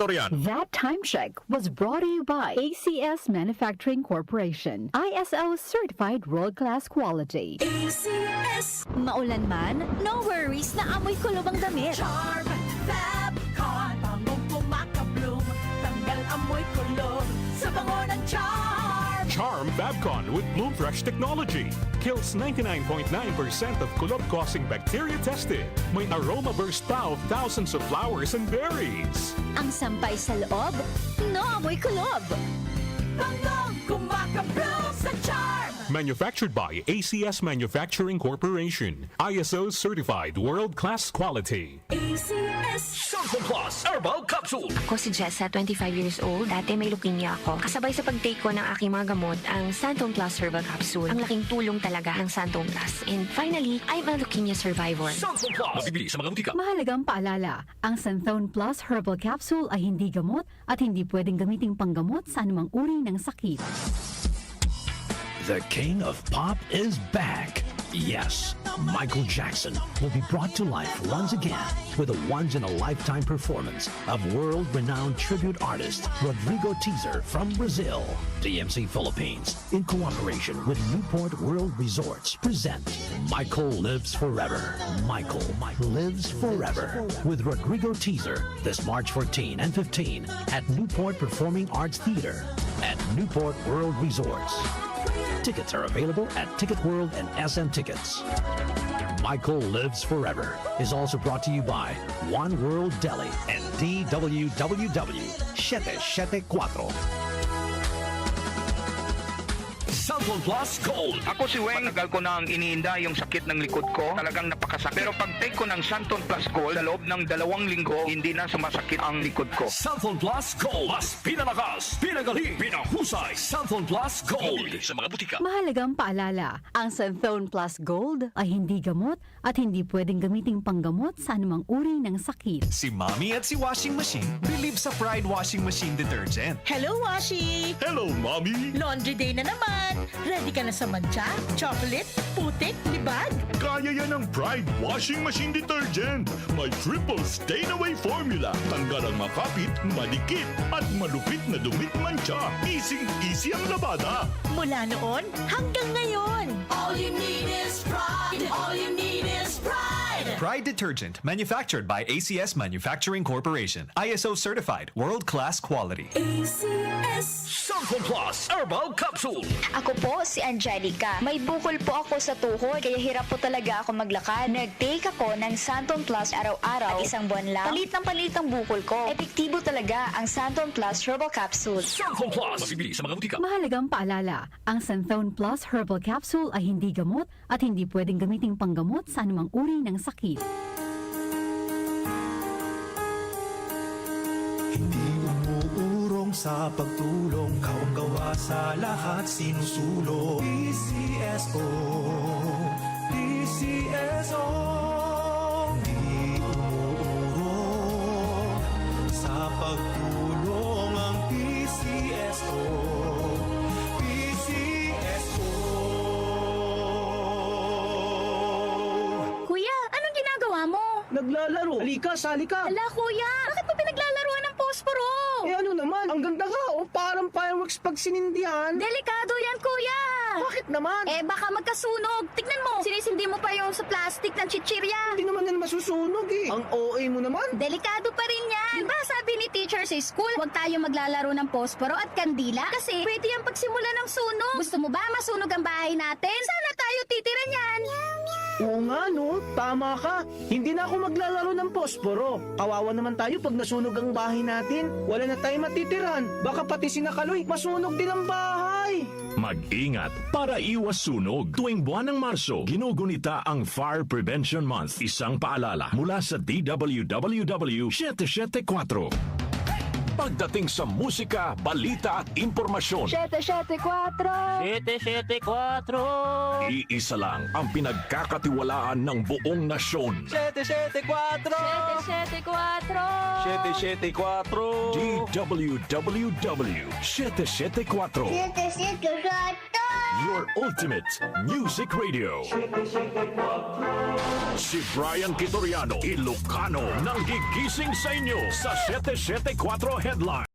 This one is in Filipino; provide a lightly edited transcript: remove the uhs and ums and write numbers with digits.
istoryan. That time check was brought to you by ACS Manufacturing Corporation. ISO certified world-class quality. ACS. Maulan man, no worries na amoy kulob ang damit. Charm Fabcon, bangong pumakabloom, tanggal amoy kulob sa bango ng Charm. Charm Fabcon with Bloom Fresh technology kills 99.9% of kulob-causing bacteria tested. May aroma burst pa of thousands of flowers and berries. Ang sampay sa loob, no amoy kulob. Bangong kumakabloom sa Charm. Manufactured by ACS Manufacturing Corporation. ISO certified world-class quality. ACS. Santon Plus Herbal Capsule. Ako si Jessa, 25 years old. Dati may leukemia ako. Kasabay sa pag-take ko ng aking mga gamot, ang Santon Plus Herbal Capsule. Ang laking tulong talaga ang Santon Plus. And finally, I'm a leukemia survivor. Santon Plus. Mabibili sa mga butika. Mahalagang paalala, ang Santhone Plus Herbal Capsule ay hindi gamot at hindi pwedeng gamiting panggamot sa anumang uri ng sakit. The king of pop is back. Yes, Michael Jackson will be brought to life once again with a once-in-a-lifetime performance of world-renowned tribute artist Rodrigo Teaser from Brazil. DMC Philippines, in cooperation with Newport World Resorts, present Michael Lives Forever. Michael Lives Forever with Rodrigo Teaser this March 14 and 15 at Newport Performing Arts Theater at Newport World Resorts. Tickets are available at Ticket World and SM Tickets. Michael Lives Forever is also brought to you by One World Deli and DWWW 774. Santon Plus Gold. Ako si Weng, matagal ko nang iniinda yung sakit ng likod ko. Talagang napakasakit. Pero pag take ko ng Santon Plus Gold, sa loob ng 2 linggo, hindi na sumasakit ang likod ko. Santon Plus Gold. Mas pinalakas, pinagaling, pinahusay. Santon Plus Gold. Mabibili sa mga butika. Mahalagang paalala, ang Santhone Plus Gold ay hindi gamot at hindi pwedeng gamiting panggamot sa anumang uri ng sakit. Si Mommy at si Washing Machine believe sa Pride Washing Machine Detergent. Hello, Washi! Hello, Mommy! Laundry day na naman. Ready ka na sa mancha, chocolate, putik, libag? Kaya yan ang Pride Washing Machine Detergent. May triple stain-away formula. Tanggal ang makapit, malikit, at malupit na dumit mancha. Easy ang labada. Mula noon hanggang ngayon. All you need is pride. All you need is pride. Pride Detergent, manufactured by ACS Manufacturing Corporation. ISO certified, world-class quality. ACS. Santon Plus Herbal Capsule. Ako po si Angelica. May bukol po ako sa tuhod, kaya hirap po talaga ako maglakad. Nag-take ako ng Santon Plus araw-araw at 1 buwan lang. Palit ang bukol ko. Epektibo talaga ang Santon Plus Herbal Capsule. Santon Plus. Mabibili sa mga butika. Mahalagang paalala, ang Santhone Plus Herbal Capsule ay hindi gamot at hindi pwedeng gamiting panggamot sa anumang uri ng sakit. Hindi umuurong sa pagtulong, kawang-gawa sa lahat sinusulong. PCSO, PCSO. Hindi umuurong sa pagtulong ang PCSO, PCSO. Kuya, anong ginagawa mo? Naglalaro. Halika, sali ka. Ala, kuya, bakit mo pinaglalaruan ng posporo? Eh ano naman, ang ganda ka. O parang fireworks pag sinindihan. Delikado yan, kuya! Bakit naman? Eh, baka magkasunog. Tignan mo, sinisindi mo pa yung sa plastic ng chichirya. Hindi naman yan masusunog eh. Ang OA mo naman. Delikado pa rin yan. Diba sabi ni teacher sa school, huwag tayo maglalaro ng posporo at kandila kasi pwede yung pagsimula ng sunog. Gusto mo ba masunog ang bahay natin? Sana tayo titira niyan. Oo nga no, tama ka. Hindi na ako maglalaro ng posporo. Kawawa naman tayo pag nasunog ang bahay natin. Wala na tayong matitiran. Baka pati sinakaloy, masunog din ang bahay. Mag-ingat para iwas sunog. Tuwing buwan ng Marso, ginugunita ang Fire Prevention Month. Isang paalala mula sa DWWW 774. Pagdating sa musika, balita at impormasyon, 774! 774! iisa lang ang pinagkakatiwalaan ng buong nasyon. 774! 774 DWWW 774. 774! Your ultimate music radio. Si Brian Kitoriano, Ilocano, nang gigising sa inyo sa 774 Headline.